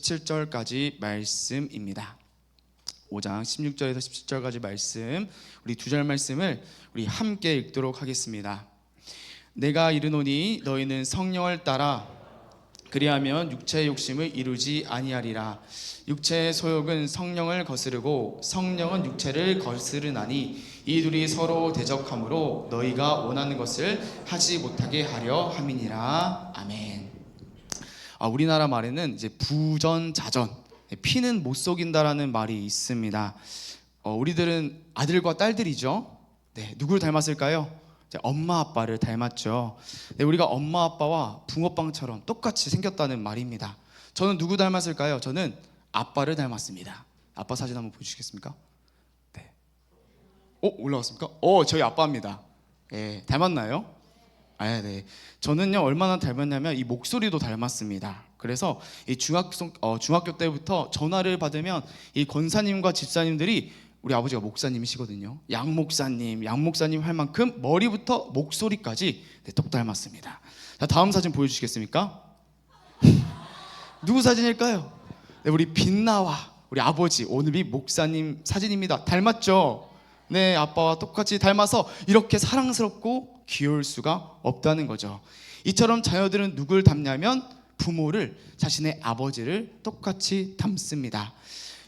17절까지 말씀입니다. 5장 16절에서 17절까지 말씀, 우리 두 절 말씀을 우리 함께 읽도록 하겠습니다. 내가 이르노니 너희는 성령을 따라 그리하면 육체의 욕심을 이루지 아니하리라. 육체의 소욕은 성령을 거스르고 성령은 육체를 거스르나니 이 둘이 서로 대적하므로 너희가 원하는 것을 하지 못하게 하려 함이니라. 아멘. 우리나라 말에는 이제 부전자전, 피는 못 속인다라는 말이 있습니다. 우리들은 아들과 딸들이죠. 네, 누구를 닮았을까요? 엄마 아빠를 닮았죠. 네, 우리가 엄마 아빠와 붕어빵처럼 똑같이 생겼다는 말입니다. 저는 누구 닮았을까요? 저는 아빠를 닮았습니다. 아빠 사진 한번 보여주시겠습니까? 네. 올라왔습니까? 저희 아빠입니다. 네, 닮았나요? 네. 저는요 얼마나 닮았냐면 이 목소리도 닮았습니다. 그래서 이 중학교 때부터 전화를 받으면 이 권사님과 집사님들이, 우리 아버지가 목사님이시거든요, 양 목사님 할 만큼 머리부터 목소리까지 똑 닮았습니다. 자, 다음 사진 보여주시겠습니까? 누구 사진일까요? 네, 우리 빛나와 우리 아버지 오늘이 목사님 사진입니다. 닮았죠? 네, 아빠와 똑같이 닮아서 이렇게 사랑스럽고 귀여울 수가 없다는 거죠. 이처럼 자녀들은 누굴 닮냐면 부모를, 자신의 아버지를 똑같이 닮습니다.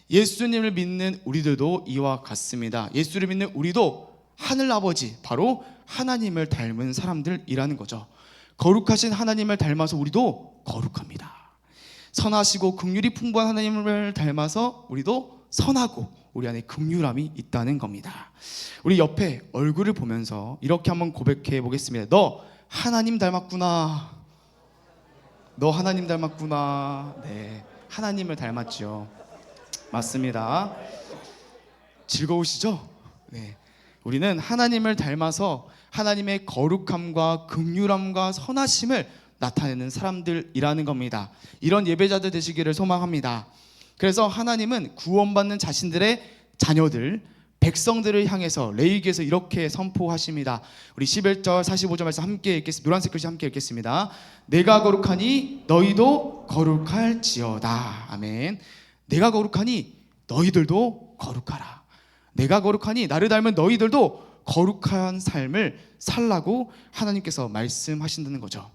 예수님을 믿는 우리들도 이와 같습니다. 예수를 믿는 우리도 하늘아버지, 바로 하나님을 닮은 사람들이라는 거죠. 거룩하신 하나님을 닮아서 우리도 거룩합니다. 선하시고 긍휼이 풍부한 하나님을 닮아서 우리도 선하고 우리 안에 긍휼함이 있다는 겁니다. 우리 옆에 얼굴을 보면서 이렇게 한번 고백해 보겠습니다. 너 하나님 닮았구나. 너 하나님 닮았구나. 네, 하나님을 닮았죠. 맞습니다. 즐거우시죠? 네, 우리는 하나님을 닮아서 하나님의 거룩함과 긍휼함과 선하심을 나타내는 사람들이라는 겁니다. 이런 예배자들 되시기를 소망합니다. 그래서 하나님은 구원받는 자신들의 자녀들, 백성들을 향해서 레위기에서 이렇게 선포하십니다. 우리 11절 45절 말씀 함께 읽겠습니다. 노란색 글씨 함께 읽겠습니다. 내가 거룩하니 너희도 거룩할지어다. 아멘. 내가 거룩하니 너희들도 거룩하라. 내가 거룩하니 나를 닮은 너희들도 거룩한 삶을 살라고 하나님께서 말씀하신다는 거죠.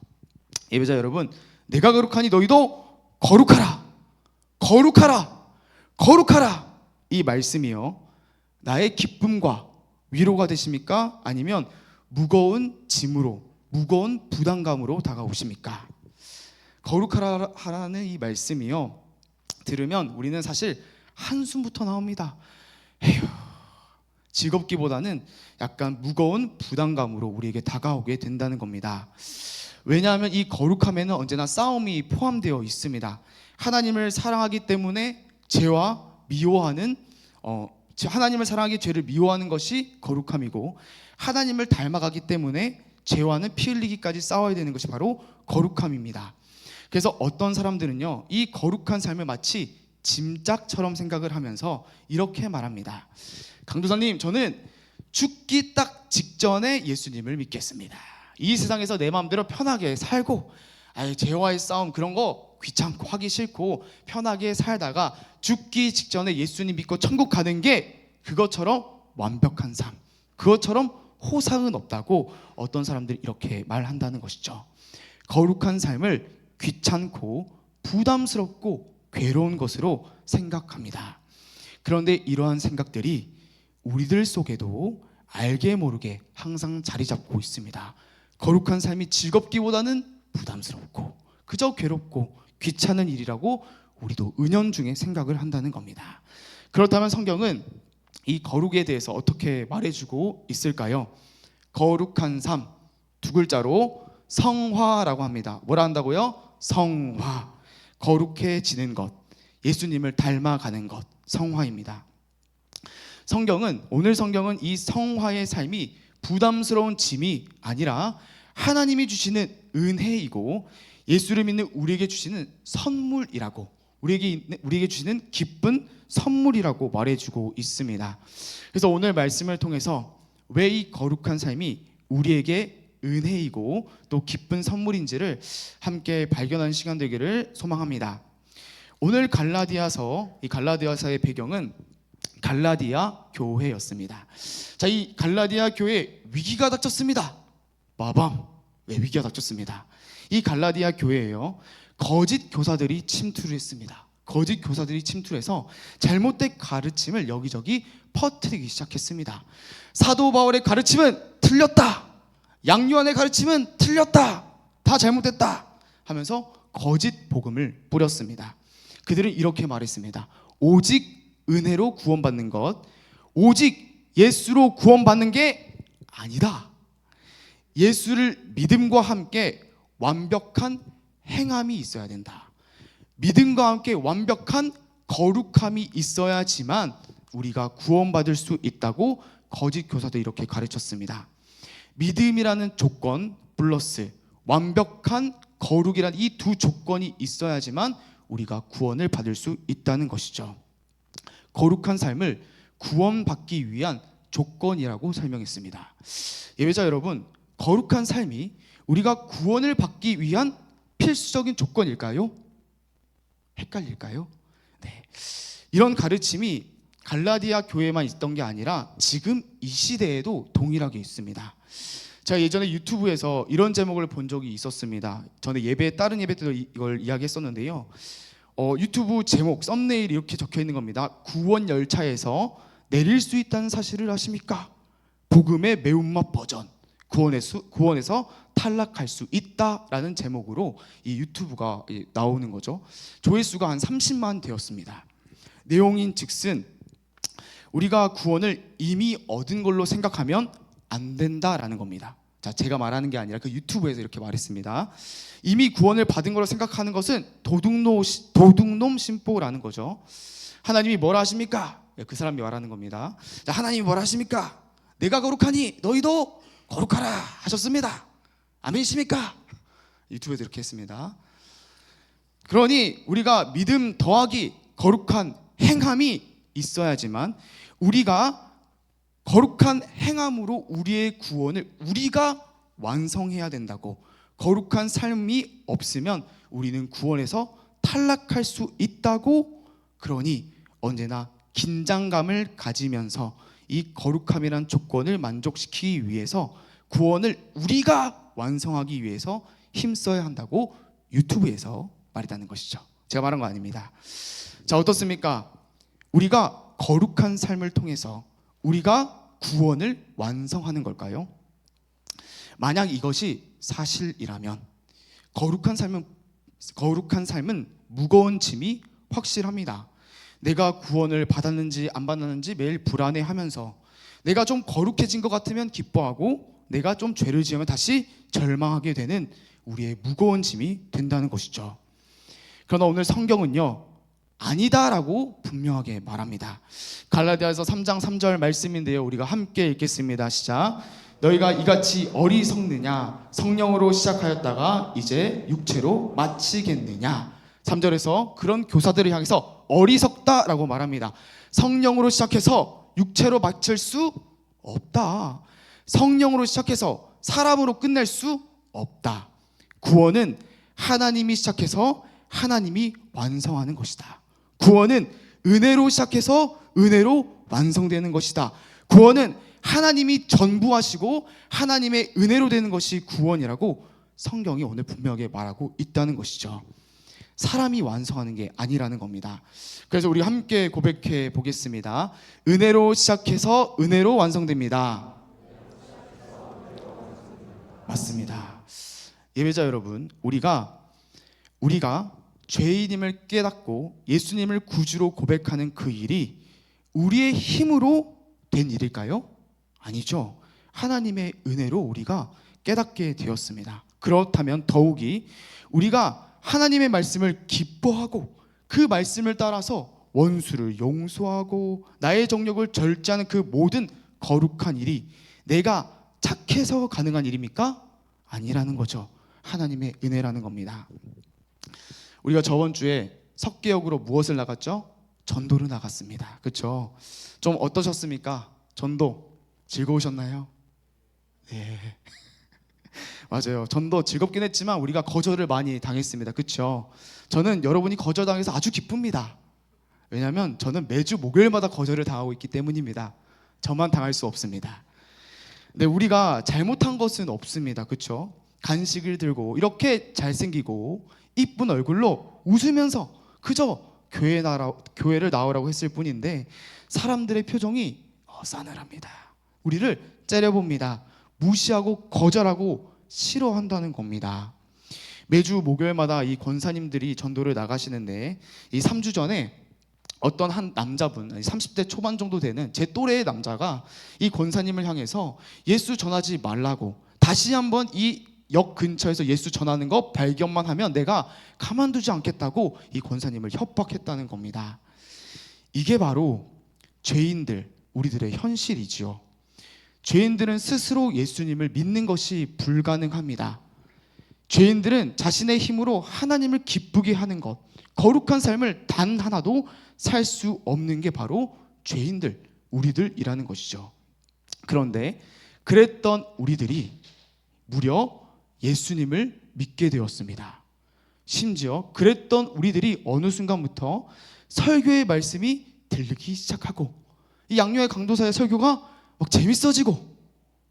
예배자 여러분, 내가 거룩하니 너희도 거룩하라. 거룩하라. 거룩하라. 이 말씀이요, 나의 기쁨과 위로가 되십니까? 아니면 무거운 짐으로, 무거운 부담감으로 다가오십니까? 거룩하라는 이 말씀이요, 들으면 우리는 사실 한숨부터 나옵니다. 에휴, 즐겁기보다는 약간 무거운 부담감으로 우리에게 다가오게 된다는 겁니다. 왜냐하면 이 거룩함에는 언제나 싸움이 포함되어 있습니다. 하나님을 사랑하기 때문에 죄와 미워하는 하나님을 사랑하기 죄를 미워하는 것이 거룩함이고, 하나님을 닮아가기 때문에 죄와는 피 흘리기까지 싸워야 되는 것이 바로 거룩함입니다. 그래서 어떤 사람들은요, 이 거룩한 삶을 마치 짐짝처럼 생각을 하면서 이렇게 말합니다. 강도사님, 저는 죽기 딱 직전에 예수님을 믿겠습니다. 이 세상에서 내 마음대로 편하게 살고, 죄와의 싸움 그런 거 귀찮고 하기 싫고 편하게 살다가 죽기 직전에 예수님 믿고 천국 가는 게 그것처럼 완벽한 삶, 그것처럼 호상은 없다고 어떤 사람들이 이렇게 말한다는 것이죠. 거룩한 삶을 귀찮고 부담스럽고 괴로운 것으로 생각합니다. 그런데 이러한 생각들이 우리들 속에도 알게 모르게 항상 자리 잡고 있습니다. 거룩한 삶이 즐겁기보다는 부담스럽고 그저 괴롭고 귀찮은 일이라고 우리도 은연중에 생각을 한다는 겁니다. 그렇다면 성경은 이 거룩에 대해서 어떻게 말해주고 있을까요? 거룩한 삶, 두 글자로 성화라고 합니다. 뭐라 한다고요? 성화. 거룩해지는 것, 예수님을 닮아가는 것, 성화입니다. 오늘 성경은 이 성화의 삶이 부담스러운 짐이 아니라 하나님이 주시는 은혜이고 예수를 믿는 우리에게 주시는 선물이라고, 우리에게 주시는 기쁜 선물이라고 말해주고 있습니다. 그래서 오늘 말씀을 통해서 왜 이 거룩한 삶이 우리에게 은혜이고 또 기쁜 선물인지를 함께 발견하는 시간 되기를 소망합니다. 오늘 갈라디아서, 이 갈라디아서의 배경은 갈라디아 교회였습니다. 자, 이 갈라디아 교회에 위기가 닥쳤습니다. 마밤, 왜 위기가 닥쳤습니다. 이 갈라디아 교회에요, 거짓 교사들이 침투를 했습니다. 거짓 교사들이 침투해서 잘못된 가르침을 여기저기 퍼뜨리기 시작했습니다. 사도 바울의 가르침은 틀렸다, 양요한의 가르침은 틀렸다, 다 잘못됐다 하면서 거짓 복음을 뿌렸습니다. 그들은 이렇게 말했습니다. 오직 은혜로 구원받는 것, 오직 예수로 구원받는 게 아니다. 예수를 믿음과 함께 완벽한 행함이 있어야 된다. 믿음과 함께 완벽한 거룩함이 있어야지만 우리가 구원받을 수 있다고 거짓 교사도 이렇게 가르쳤습니다. 믿음이라는 조건 플러스 완벽한 거룩이라는 이 두 조건이 있어야지만 우리가 구원을 받을 수 있다는 것이죠. 거룩한 삶을 구원받기 위한 조건이라고 설명했습니다. 예배자 여러분, 거룩한 삶이 우리가 구원을 받기 위한 필수적인 조건일까요? 헷갈릴까요? 네. 이런 가르침이 갈라디아 교회만 있던 게 아니라 지금 이 시대에도 동일하게 있습니다. 제가 예전에 유튜브에서 이런 제목을 본 적이 있었습니다. 저는 다른 예배 때도 이걸 이야기했었는데요. 유튜브 제목 썸네일이 이렇게 적혀 있는 겁니다. 구원 열차에서 내릴 수 있다는 사실을 아십니까? 복음의 매운맛 버전. 구원에서 탈락할 수 있다라는 제목으로 이 유튜브가 나오는 거죠. 조회수가 한 30만 되었습니다. 내용인 즉슨 우리가 구원을 이미 얻은 걸로 생각하면 안 된다라는 겁니다. 자, 제가 말하는 게 아니라 그 유튜브에서 이렇게 말했습니다. 이미 구원을 받은 걸로 생각하는 것은 도둑놈 신보라는 거죠. 하나님이 뭐라 하십니까? 그 사람이 말하는 겁니다. 자, 하나님이 뭐라 하십니까? 내가 거룩하니 너희도 거룩하라 하셨습니다. 아멘이십니까? 유튜브에서 이렇게 했습니다. 그러니 우리가 믿음 더하기 거룩한 행함이 있어야지만 우리가 거룩한 행함으로 우리의 구원을 우리가 완성해야 된다고. 거룩한 삶이 없으면 우리는 구원에서 탈락할 수 있다고. 그러니 언제나 긴장감을 가지면서 이 거룩함이란 조건을 만족시키기 위해서 구원을 우리가 완성하기 위해서 힘써야 한다고 유튜브에서 말했다는 것이죠. 제가 말한 거 아닙니다. 자, 어떻습니까? 우리가 거룩한 삶을 통해서 우리가 구원을 완성하는 걸까요? 만약 이것이 사실이라면 거룩한 삶은 무거운 짐이 확실합니다. 내가 구원을 받았는지 안 받았는지 매일 불안해하면서 내가 좀 거룩해진 것 같으면 기뻐하고 내가 좀 죄를 지으면 다시 절망하게 되는 우리의 무거운 짐이 된다는 것이죠. 그러나 오늘 성경은요, 아니다라고 분명하게 말합니다. 갈라디아서 3장 3절 말씀인데요, 우리가 함께 읽겠습니다. 시작. 너희가 이같이 어리석느냐? 성령으로 시작하였다가 이제 육체로 마치겠느냐? 3절에서 그런 교사들을 향해서 어리석다라고 말합니다. 성령으로 시작해서 육체로 마칠 수 없다. 성령으로 시작해서 사람으로 끝낼 수 없다. 구원은 하나님이 시작해서 하나님이 완성하는 것이다. 구원은 은혜로 시작해서 은혜로 완성되는 것이다. 구원은 하나님이 전부하시고 하나님의 은혜로 되는 것이 구원이라고 성경이 오늘 분명하게 말하고 있다는 것이죠. 사람이 완성하는 게 아니라는 겁니다. 그래서 우리 함께 고백해 보겠습니다. 은혜로 시작해서 은혜로 완성됩니다. 맞습니다. 예배자 여러분, 우리가 죄인임을 깨닫고 예수님을 구주로 고백하는 그 일이 우리의 힘으로 된 일일까요? 아니죠. 하나님의 은혜로 우리가 깨닫게 되었습니다. 그렇다면 더욱이 우리가 하나님의 말씀을 기뻐하고 그 말씀을 따라서 원수를 용서하고 나의 정욕을 절제하는 그 모든 거룩한 일이 내가 착해서 가능한 일입니까? 아니라는 거죠. 하나님의 은혜라는 겁니다. 우리가 저번 주에 석계역으로 무엇을 나갔죠? 전도를 나갔습니다. 그렇죠? 좀 어떠셨습니까? 전도 즐거우셨나요? 네. 맞아요. 전도 즐겁긴 했지만 우리가 거절을 많이 당했습니다. 그렇죠? 저는 여러분이 거절당해서 아주 기쁩니다. 왜냐하면 저는 매주 목요일마다 거절을 당하고 있기 때문입니다. 저만 당할 수 없습니다. 근데 우리가 잘못한 것은 없습니다. 그렇죠? 간식을 들고 이렇게 잘생기고 이쁜 얼굴로 웃으면서 그저 교회를 나오라고 했을 뿐인데 사람들의 표정이 싸늘합니다. 우리를 째려봅니다. 무시하고 거절하고 싫어한다는 겁니다. 매주 목요일마다 이 권사님들이 전도를 나가시는데 이 3주 전에 어떤 한 남자분, 30대 초반 정도 되는 제 또래의 남자가 이 권사님을 향해서 예수 전하지 말라고, 다시 한번 이 역 근처에서 예수 전하는 거 발견만 하면 내가 가만두지 않겠다고 이 권사님을 협박했다는 겁니다. 이게 바로 죄인들, 우리들의 현실이지요. 죄인들은 스스로 예수님을 믿는 것이 불가능합니다. 죄인들은 자신의 힘으로 하나님을 기쁘게 하는 것, 거룩한 삶을 단 하나도 살 수 없는 게 바로 죄인들, 우리들이라는 것이죠. 그런데 그랬던 우리들이 무려 예수님을 믿게 되었습니다. 심지어 그랬던 우리들이 어느 순간부터 설교의 말씀이 들리기 시작하고 이 양녀의 강도사의 설교가 막 재밌어지고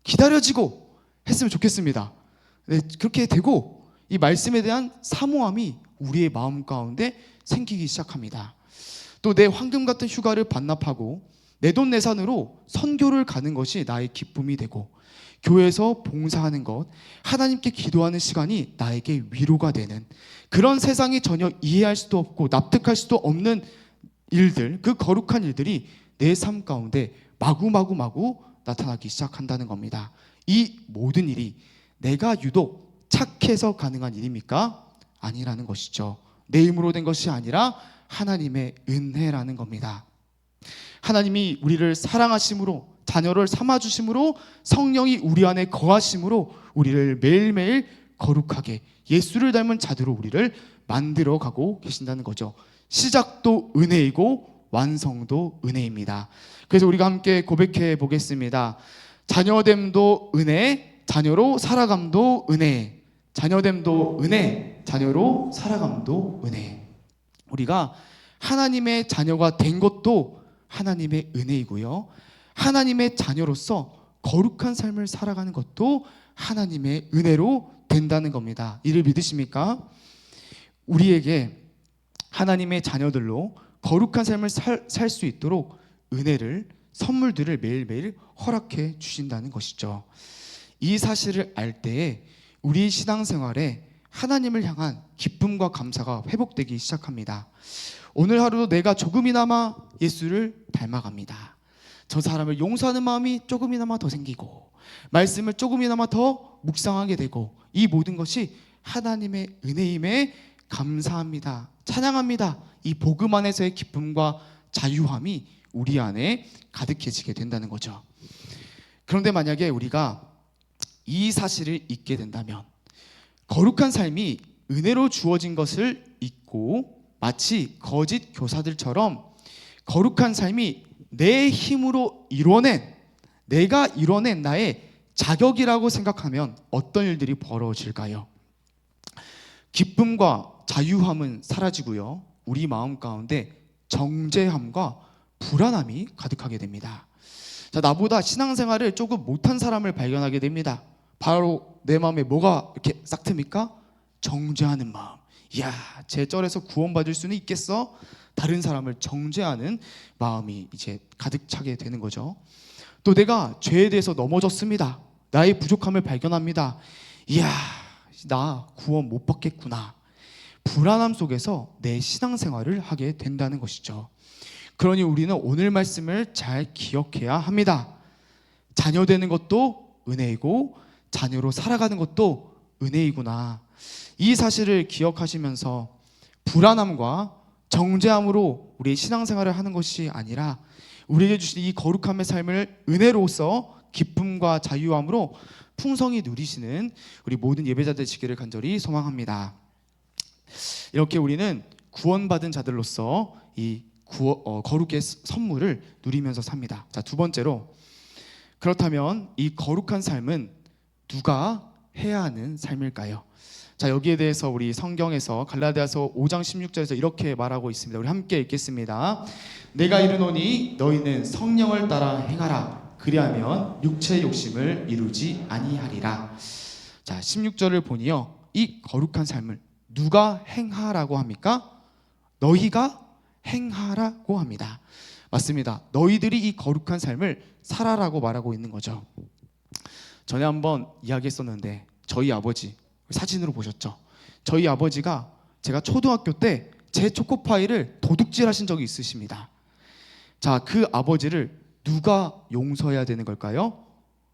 기다려지고 했으면 좋겠습니다. 네, 그렇게 되고 이 말씀에 대한 사모함이 우리의 마음 가운데 생기기 시작합니다. 또 내 황금 같은 휴가를 반납하고 내돈내산으로 선교를 가는 것이 나의 기쁨이 되고 교회에서 봉사하는 것, 하나님께 기도하는 시간이 나에게 위로가 되는 그런 세상이 전혀 이해할 수도 없고 납득할 수도 없는 일들, 그 거룩한 일들이 내 삶 가운데 마구 나타나기 시작한다는 겁니다. 이 모든 일이 내가 유독 착해서 가능한 일입니까? 아니라는 것이죠. 내 힘으로 된 것이 아니라 하나님의 은혜라는 겁니다. 하나님이 우리를 사랑하심으로, 자녀를 삼아주심으로, 성령이 우리 안에 거하심으로 우리를 매일매일 거룩하게 예수를 닮은 자들로 우리를 만들어가고 계신다는 거죠. 시작도 은혜이고 완성도 은혜입니다. 그래서 우리가 함께 고백해 보겠습니다. 자녀됨도 은혜, 자녀로 살아감도 은혜. 자녀됨도 은혜, 자녀로 살아감도 은혜. 우리가 하나님의 자녀가 된 것도 하나님의 은혜이고요, 하나님의 자녀로서 거룩한 삶을 살아가는 것도 하나님의 은혜로 된다는 겁니다. 이를 믿으십니까? 우리에게 하나님의 자녀들로 거룩한 삶을 살 수 있도록 은혜를, 선물들을 매일매일 허락해 주신다는 것이죠. 이 사실을 알 때에 우리 신앙생활에 하나님을 향한 기쁨과 감사가 회복되기 시작합니다. 오늘 하루도 내가 조금이나마 예수를 닮아갑니다. 저 사람을 용서하는 마음이 조금이나마 더 생기고 말씀을 조금이나마 더 묵상하게 되고 이 모든 것이 하나님의 은혜임에 감사합니다. 찬양합니다. 이 복음 안에서의 기쁨과 자유함이 우리 안에 가득해지게 된다는 거죠. 그런데 만약에 우리가 이 사실을 잊게 된다면 거룩한 삶이 은혜로 주어진 것을 잊고 마치 거짓 교사들처럼 거룩한 삶이 내 힘으로 내가 이뤄낸 나의 자격이라고 생각하면 어떤 일들이 벌어질까요? 기쁨과 자유함은 사라지고요, 우리 마음 가운데 정죄함과 불안함이 가득하게 됩니다. 자, 나보다 신앙생활을 조금 못한 사람을 발견하게 됩니다. 바로 내 마음에 뭐가 이렇게 싹 틉니까? 정죄하는 마음. 이야, 제 쩔에서 구원받을 수는 있겠어? 다른 사람을 정죄하는 마음이 이제 가득 차게 되는 거죠. 또 내가 죄에 대해서 넘어졌습니다. 나의 부족함을 발견합니다. 이야, 나 구원 못 받겠구나. 불안함 속에서 내 신앙생활을 하게 된다는 것이죠. 그러니 우리는 오늘 말씀을 잘 기억해야 합니다. 자녀 되는 것도 은혜이고 자녀로 살아가는 것도 은혜이구나. 이 사실을 기억하시면서 불안함과 정죄함으로 우리의 신앙생활을 하는 것이 아니라 우리에게 주신 이 거룩함의 삶을 은혜로서 기쁨과 자유함으로 풍성히 누리시는 우리 모든 예배자들 되시기를 간절히 소망합니다. 이렇게 우리는 구원받은 자들로서 이 거룩의 선물을 누리면서 삽니다. 자, 두 번째로, 그렇다면 이 거룩한 삶은 누가 해야 하는 삶일까요? 자, 여기에 대해서 우리 성경에서 갈라디아서 5장 16절에서 이렇게 말하고 있습니다. 우리 함께 읽겠습니다. 내가 이르노니 너희는 성령을 따라 행하라. 그리하면 육체의 욕심을 이루지 아니하리라. 자, 16절을 보니요, 이 거룩한 삶을 누가 행하라고 합니까? 너희가 행하라고 합니다. 맞습니다. 너희들이 이 거룩한 삶을 살아라고 말하고 있는 거죠. 전에 한번 이야기했었는데 저희 아버지 사진으로 보셨죠? 저희 아버지가 제가 초등학교 때 제 초코파이를 도둑질 하신 적이 있으십니다. 자, 그 아버지를 누가 용서해야 되는 걸까요?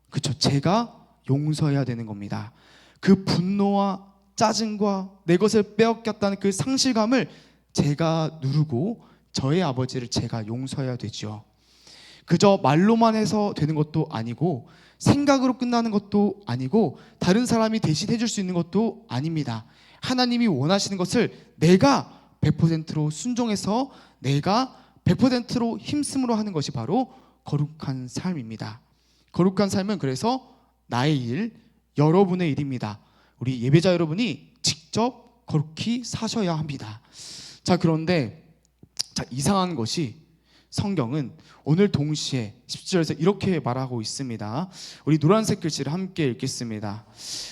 그렇죠. 제가 용서해야 되는 겁니다. 그 분노와 짜증과 내 것을 빼앗겼다는 그 상실감을 제가 누르고 저의 아버지를 제가 용서해야 되죠. 그저 말로만 해서 되는 것도 아니고 생각으로 끝나는 것도 아니고 다른 사람이 대신 해줄 수 있는 것도 아닙니다. 하나님이 원하시는 것을 내가 100%로 순종해서 내가 100%로 힘쓰므로 하는 것이 바로 거룩한 삶입니다. 거룩한 삶은 그래서 나의 일, 여러분의 일입니다. 우리 예배자 여러분이 직접 거룩히 사셔야 합니다. 자, 그런데 이상한 것이 성경은 오늘 동시에 17절에서 이렇게 말하고 있습니다. 우리 노란색 글씨를 함께 읽겠습니다.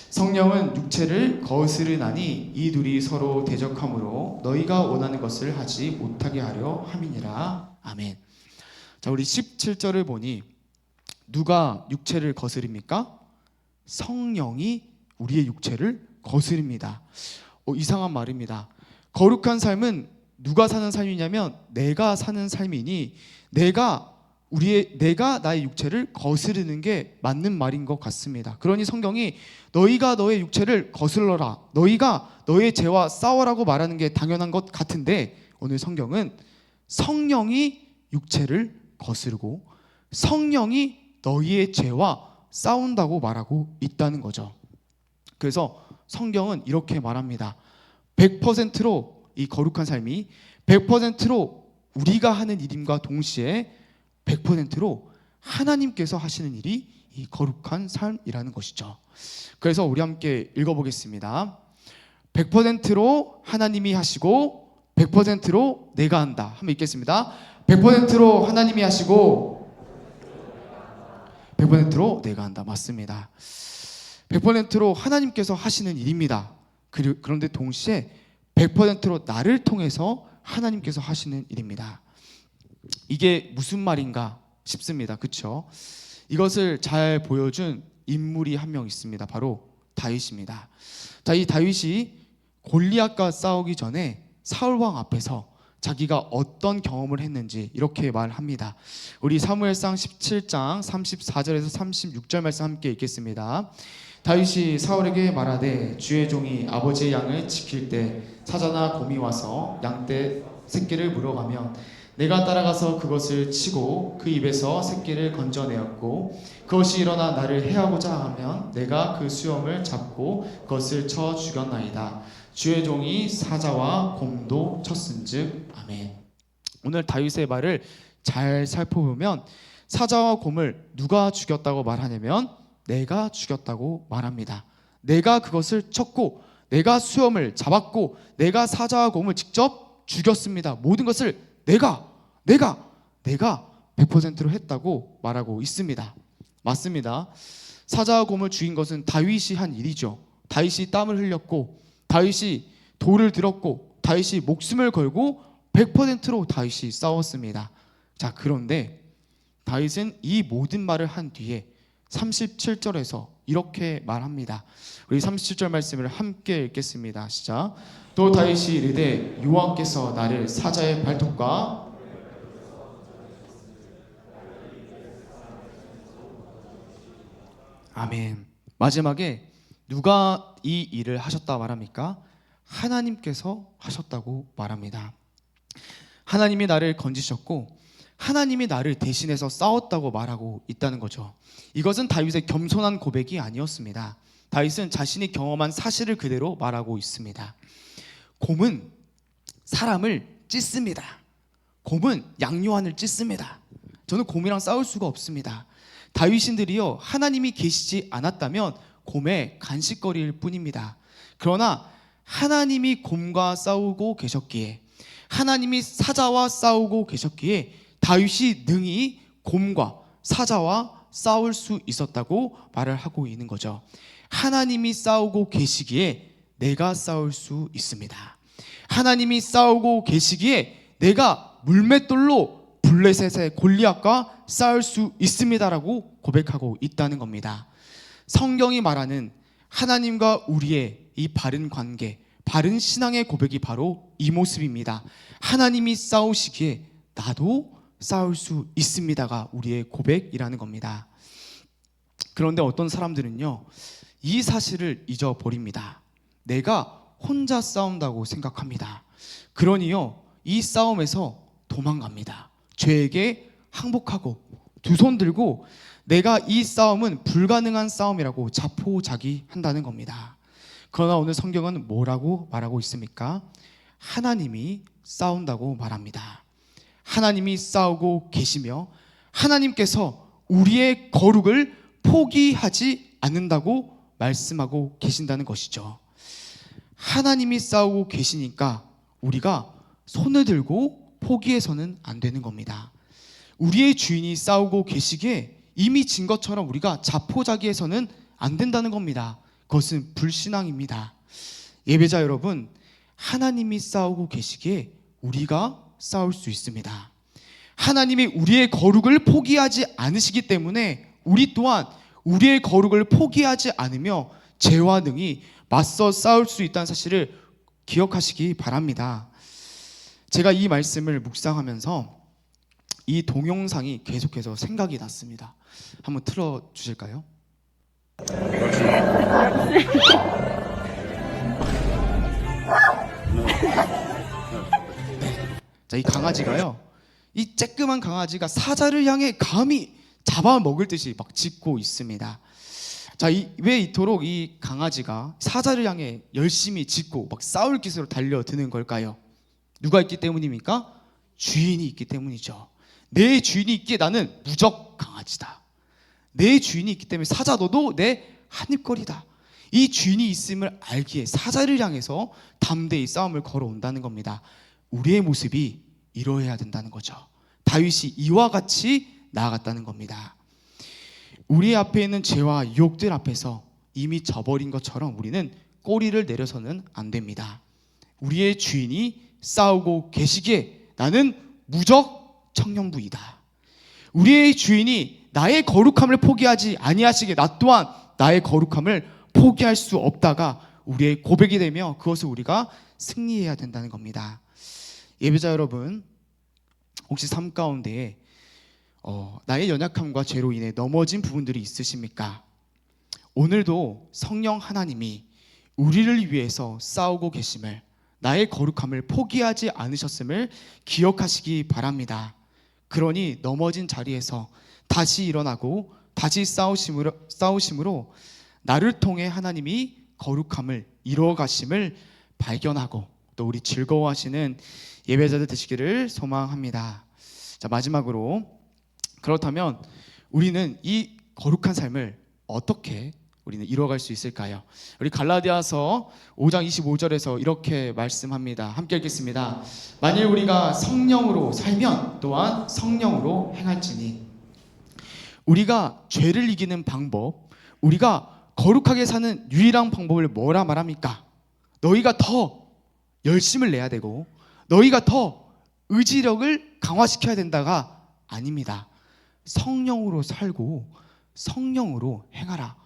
성령은 육체를 거스르나니 이 둘이 서로 대적하므로 너희가 원하는 것을 하지 못하게 하려 함이니라. 아멘. 자, 우리 17절을 보니 누가 육체를 거스릅니까? 성령이 우리의 육체를 거스릅니다. 이상한 말입니다. 거룩한 삶은 누가 사는 삶이냐면 내가 사는 삶이니 내가 나의 육체를 거스르는 게 맞는 말인 것 같습니다. 그러니 성경이 너희가 너의 육체를 거슬러라, 너희가 너의 죄와 싸워라고 말하는 게 당연한 것 같은데 오늘 성경은 성령이 육체를 거스르고 성령이 너희의 죄와 싸운다고 말하고 있다는 거죠. 그래서 성경은 이렇게 말합니다. 100%로 이 거룩한 삶이 100%로 우리가 하는 일임과 동시에 100%로 하나님께서 하시는 일이 이 거룩한 삶이라는 것이죠. 그래서 우리 함께 읽어보겠습니다. 100%로 하나님이 하시고 100%로 내가 한다. 한번 읽겠습니다. 100%로 하나님이 하시고 100%로 내가 한다. 맞습니다. 100%로 하나님께서 하시는 일입니다. 그런데 동시에 100%로 나를 통해서 하나님께서 하시는 일입니다. 이게 무슨 말인가 싶습니다. 그렇죠? 이것을 잘 보여준 인물이 한 명 있습니다. 바로 다윗입니다. 자, 이 다윗이 골리앗과 싸우기 전에 사울왕 앞에서 자기가 어떤 경험을 했는지 이렇게 말합니다. 우리 사무엘상 17장 34절에서 36절 말씀 함께 읽겠습니다. 다윗이 사울에게 말하되 주의 종이 아버지의 양을 지킬 때 사자나 곰이 와서 양떼 새끼를 물어가면 내가 따라가서 그것을 치고 그 입에서 새끼를 건져내었고 그것이 일어나 나를 해하고자 하면 내가 그 수염을 잡고 그것을 쳐 죽였나이다. 주의 종이 사자와 곰도 쳤은즉. 아멘. 오늘 다윗의 말을 잘 살펴보면 사자와 곰을 누가 죽였다고 말하냐면 내가 죽였다고 말합니다. 내가 그것을 쳤고 내가 수염을 잡았고 내가 사자와 곰을 직접 죽였습니다. 모든 것을 내가 100%로 했다고 말하고 있습니다. 맞습니다. 사자와 곰을 죽인 것은 다윗이 한 일이죠. 다윗이 땀을 흘렸고 다윗이 돌을 들었고 다윗이 목숨을 걸고 100%로 다윗이 싸웠습니다. 자, 그런데 다윗은 이 모든 말을 한 뒤에 37절에서 이렇게 말합니다. 우리 37절 말씀을 함께 읽겠습니다. 시작. 또 다윗이 이르되 여호와께서 나를 사자의 발톱과 아멘. 마지막에 누가 이 일을 하셨다 말합니까? 하나님께서 하셨다고 말합니다. 하나님이 나를 건지셨고 하나님이 나를 대신해서 싸웠다고 말하고 있다는 거죠. 이것은 다윗의 겸손한 고백이 아니었습니다. 다윗은 자신이 경험한 사실을 그대로 말하고 있습니다. 곰은 사람을 찢습니다. 곰은 양요한을 찢습니다. 저는 곰이랑 싸울 수가 없습니다. 다윗인들이요, 하나님이 계시지 않았다면 곰의 간식거리일 뿐입니다. 그러나 하나님이 곰과 싸우고 계셨기에, 하나님이 사자와 싸우고 계셨기에 다윗이 능히 곰과 사자와 싸울 수 있었다고 말을 하고 있는 거죠. 하나님이 싸우고 계시기에 내가 싸울 수 있습니다. 하나님이 싸우고 계시기에 내가 물맷돌로 블레셋의 골리앗과 싸울 수 있습니다라고 고백하고 있다는 겁니다. 성경이 말하는 하나님과 우리의 이 바른 관계, 바른 신앙의 고백이 바로 이 모습입니다. 하나님이 싸우시기에 나도 싸울 수 있습니다가 우리의 고백이라는 겁니다. 그런데 어떤 사람들은요, 이 사실을 잊어버립니다. 내가 혼자 싸운다고 생각합니다. 그러니요, 이 싸움에서 도망갑니다. 죄에게 항복하고 두 손 들고 내가 이 싸움은 불가능한 싸움이라고 자포자기한다는 겁니다. 그러나 오늘 성경은 뭐라고 말하고 있습니까? 하나님이 싸운다고 말합니다. 하나님이 싸우고 계시며 하나님께서 우리의 거룩을 포기하지 않는다고 말씀하고 계신다는 것이죠. 하나님이 싸우고 계시니까 우리가 손을 들고 포기해서는 안 되는 겁니다. 우리의 주인이 싸우고 계시기에 이미 진 것처럼 우리가 자포자기해서는 안 된다는 겁니다. 그것은 불신앙입니다. 예배자 여러분, 하나님이 싸우고 계시기에 우리가 싸울 수 있습니다. 하나님이 우리의 거룩을 포기하지 않으시기 때문에 우리 또한 우리의 거룩을 포기하지 않으며 죄와 능히 맞서 싸울 수 있다는 사실을 기억하시기 바랍니다. 제가 이 말씀을 묵상하면서 이 동영상이 계속해서 생각이 났습니다. 한번 틀어주실까요? 자, 이 강아지가요, 이 쬐끄만 강아지가 사자를 향해 감히 잡아먹을 듯이 막 짖고 있습니다. 자, 왜 이토록 이 강아지가 사자를 향해 열심히 짖고 막 싸울 기세로 달려드는 걸까요? 누가 있기 때문입니까? 주인이 있기 때문이죠. 내 주인이 있기에 나는 무적 강아지다. 내 주인이 있기 때문에 사자 너도 내 한입거리다. 이 주인이 있음을 알기에 사자를 향해서 담대히 싸움을 걸어온다는 겁니다. 우리의 모습이 이러해야 된다는 거죠. 다윗이 이와 같이 나아갔다는 겁니다. 우리 앞에 있는 죄와 유혹들 앞에서 이미 져버린 것처럼 우리는 꼬리를 내려서는 안 됩니다. 우리의 주인이 싸우고 계시기에 나는 무적 청년부이다. 우리의 주인이 나의 거룩함을 포기하지 아니하시기에 나 또한 나의 거룩함을 포기할 수 없다가 우리의 고백이 되며 그것을 우리가 승리해야 된다는 겁니다. 예배자 여러분, 혹시 삶 가운데에 나의 연약함과 죄로 인해 넘어진 부분들이 있으십니까? 오늘도 성령 하나님이 우리를 위해서 싸우고 계심을, 나의 거룩함을 포기하지 않으셨음을 기억하시기 바랍니다. 그러니 넘어진 자리에서 다시 일어나고 다시 싸우심으로 나를 통해 하나님이 거룩함을 이루어가심을 발견하고 또 우리 즐거워하시는 예배자들 되시기를 소망합니다. 자, 마지막으로, 그렇다면 우리는 이 거룩한 삶을 어떻게 우리는 이루어갈 수 있을까요? 우리 갈라디아서 5장 25절에서 이렇게 말씀합니다. 함께 읽겠습니다. 만일 우리가 성령으로 살면 또한 성령으로 행할지니. 우리가 죄를 이기는 방법, 우리가 거룩하게 사는 유일한 방법을 뭐라 말합니까? 너희가 더 열심을 내야 되고 너희가 더 의지력을 강화시켜야 된다가 아닙니다. 성령으로 살고 성령으로 행하라.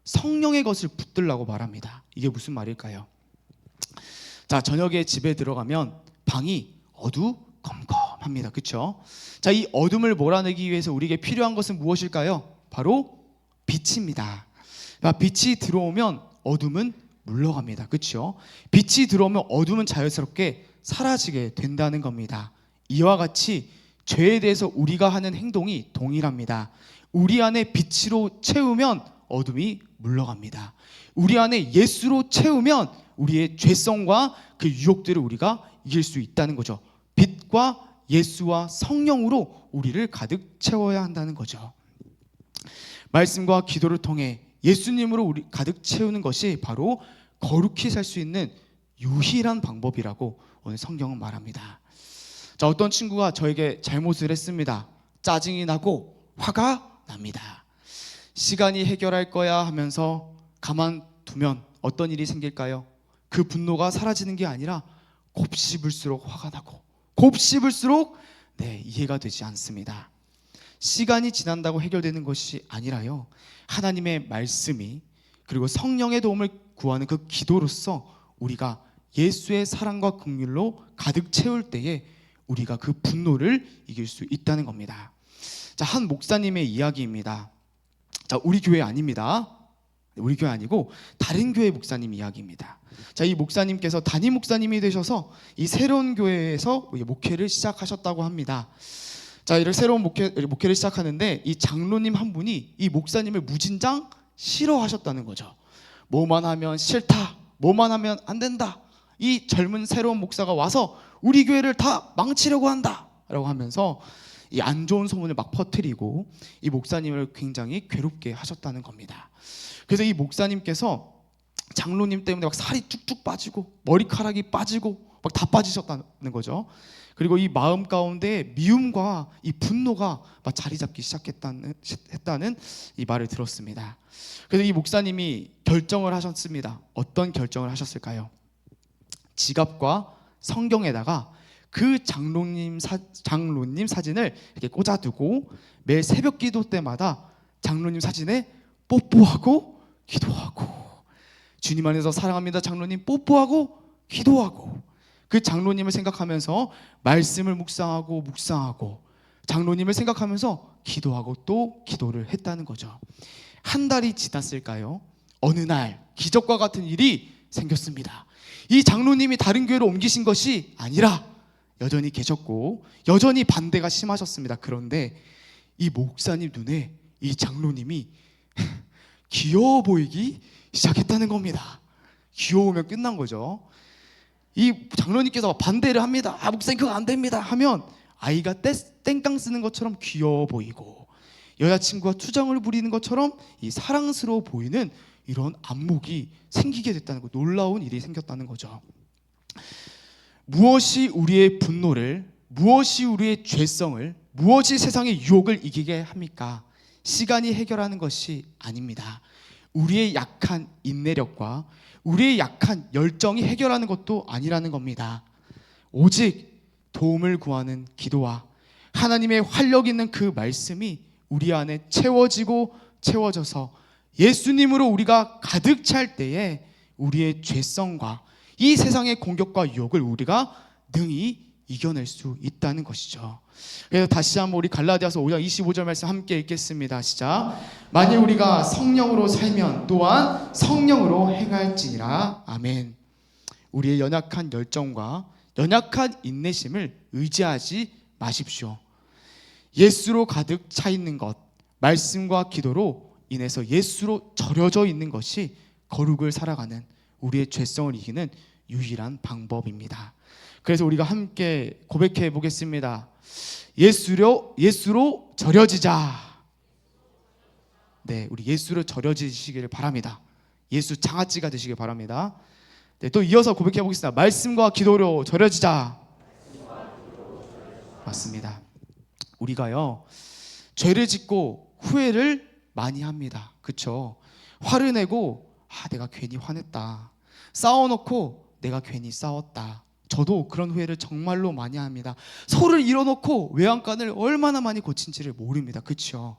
성령의 것을 붙들라고 말합니다. 이게 무슨 말일까요? 자, 저녁에 집에 들어가면 방이 어두컴컴합니다. 그렇죠? 자, 이 어둠을 몰아내기 위해서 우리에게 필요한 것은 무엇일까요? 바로 빛입니다. 빛이 들어오면 어둠은 물러갑니다. 그렇죠? 빛이 들어오면 어둠은 자연스럽게 사라지게 된다는 겁니다. 이와 같이 죄에 대해서 우리가 하는 행동이 동일합니다. 우리 안에 빛으로 채우면 어둠이 물러갑니다. 우리 안에 예수로 채우면 우리의 죄성과 그 유혹들을 우리가 이길 수 있다는 거죠. 빛과 예수와 성령으로 우리를 가득 채워야 한다는 거죠. 말씀과 기도를 통해 예수님으로 우리 가득 채우는 것이 바로 거룩히 살 수 있는 유일한 방법이라고 오늘 성경은 말합니다. 자, 어떤 친구가 저에게 잘못을 했습니다. 짜증이 나고 화가 납니다. 시간이 해결할 거야 하면서 가만두면 어떤 일이 생길까요? 그 분노가 사라지는 게 아니라 곱씹을수록 화가 나고 곱씹을수록 이해가 되지 않습니다. 시간이 지난다고 해결되는 것이 아니라요, 하나님의 말씀이 그리고 성령의 도움을 구하는 그 기도로서 우리가 예수의 사랑과 긍휼로 가득 채울 때에 우리가 그 분노를 이길 수 있다는 겁니다. 자, 한 목사님의 이야기입니다. 자, 우리 교회 아닙니다. 우리 교회 아니고 다른 교회 목사님 이야기입니다. 자, 이 목사님께서 담임 목사님이 되셔서 이 새로운 교회에서 목회를 시작하셨다고 합니다. 자, 이렇게 새로운 목회를 시작하는데 이 장로님 한 분이 이 목사님을 무진장 싫어하셨다는 거죠. 뭐만 하면 싫다, 뭐만 하면 안 된다, 이 젊은 새로운 목사가 와서 우리 교회를 다 망치려고 한다 라고 하면서 이 안 좋은 소문을 막 퍼뜨리고 이 목사님을 굉장히 괴롭게 하셨다는 겁니다. 그래서 이 목사님께서 장로님 때문에 막 살이 쭉쭉 빠지고 머리카락이 빠지고 막 다 빠지셨다는 거죠. 그리고 이 마음 가운데 미움과 이 분노가 막 자리 잡기 시작했다는 이 말을 들었습니다. 그래서 이 목사님이 결정을 하셨습니다. 어떤 결정을 하셨을까요? 지갑과 성경에다가 그 장로님 사진을 이렇게 꽂아두고 매일 새벽 기도 때마다 장로님 사진에 뽀뽀하고 기도하고, 주님 안에서 사랑합니다 장로님 뽀뽀하고 기도하고, 그 장로님을 생각하면서 말씀을 묵상하고 장로님을 생각하면서 기도하고 또 기도를 했다는 거죠. 한 달이 지났을까요? 어느 날 기적과 같은 일이 생겼습니다. 이 장로님이 다른 교회로 옮기신 것이 아니라 여전히 계셨고 여전히 반대가 심하셨습니다. 그런데 이 목사님 눈에 이 장로님이 귀여워 보이기 시작했다는 겁니다. 귀여우면 끝난 거죠. 이 장로님께서 반대를 합니다. 목사님 그거 안 됩니다 하면 아이가 땡깡 쓰는 것처럼 귀여워 보이고 여자친구와 투정을 부리는 것처럼 이 사랑스러워 보이는 이런 안목이 생기게 됐다는 거, 놀라운 일이 생겼다는 거죠. 무엇이 우리의 분노를, 무엇이 우리의 죄성을, 무엇이 세상의 유혹을 이기게 합니까? 시간이 해결하는 것이 아닙니다. 우리의 약한 인내력과 우리의 약한 열정이 해결하는 것도 아니라는 겁니다. 오직 도움을 구하는 기도와 하나님의 활력 있는 그 말씀이 우리 안에 채워져서 예수님으로 우리가 가득 찰 때에 우리의 죄성과 이 세상의 공격과 유혹을 우리가 능히 이겨낼 수 있다는 것이죠. 그래서 다시 한번 우리 갈라디아서 5장 25절 말씀 함께 읽겠습니다. 시작. 만일 우리가 성령으로 살면 또한 성령으로 행할지니라. 아멘. 우리의 연약한 열정과 연약한 인내심을 의지하지 마십시오. 예수로 가득 차 있는 것, 말씀과 기도로 인해서 예수로 절여져 있는 것이 거룩을 살아가는 우리의 죄성을 이기는 유일한 방법입니다. 그래서 우리가 함께 고백해 보겠습니다. 예수로 절여지자. 네, 우리 예수로 절여지시기를 바랍니다. 예수 장아찌가 되시길 바랍니다. 네, 또 이어서 고백해 보겠습니다. 말씀과 기도로 절여지자. 맞습니다. 우리가요, 죄를 짓고 후회를 많이 합니다. 그렇죠? 화를 내고 내가 괜히 화냈다. 싸워놓고 내가 괜히 싸웠다. 저도 그런 후회를 정말로 많이 합니다. 소를 이뤄놓고 외양간을 얼마나 많이 고친지를 모릅니다. 그렇죠?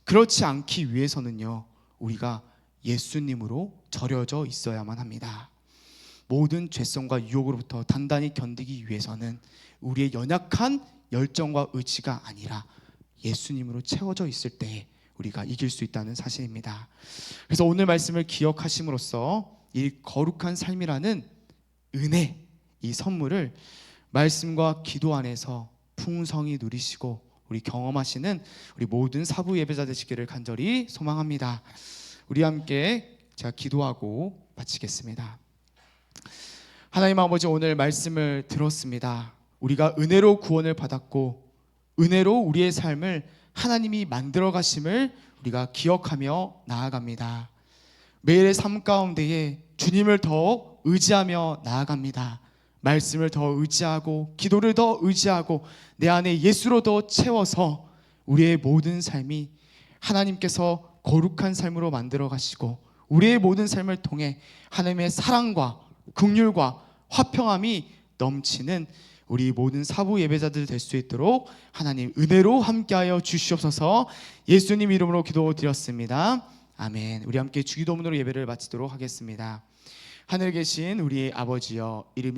그렇지 않기 위해서는요, 우리가 예수님으로 절여져 있어야만 합니다. 모든 죄성과 유혹으로부터 단단히 견디기 위해서는 우리의 연약한 열정과 의지가 아니라 예수님으로 채워져 있을 때 우리가 이길 수 있다는 사실입니다. 그래서 오늘 말씀을 기억하심으로써 이 거룩한 삶이라는 은혜, 이 선물을 말씀과 기도 안에서 풍성히 누리시고 우리 경험하시는 우리 모든 사부 예배자 되시기를 간절히 소망합니다. 우리 함께 제가 기도하고 마치겠습니다. 하나님 아버지, 오늘 말씀을 들었습니다. 우리가 은혜로 구원을 받았고 은혜로 우리의 삶을 하나님이 만들어 가심을 우리가 기억하며 나아갑니다. 매일의 삶 가운데에 주님을 더 의지하며 나아갑니다. 말씀을 더 의지하고 기도를 더 의지하고 내 안에 예수로 더 채워서 우리의 모든 삶이 하나님께서 거룩한 삶으로 만들어 가시고 우리의 모든 삶을 통해 하나님의 사랑과 긍휼과 화평함이 넘치는 우리 모든 사부 예배자들 될 수 있도록 하나님 은혜로 함께하여 주시옵소서. 예수님 이름으로 기도드렸습니다. 아멘. 우리 함께 주기도문으로 예배를 마치도록 하겠습니다. 하늘에 계신 우리 아버지여, 이름이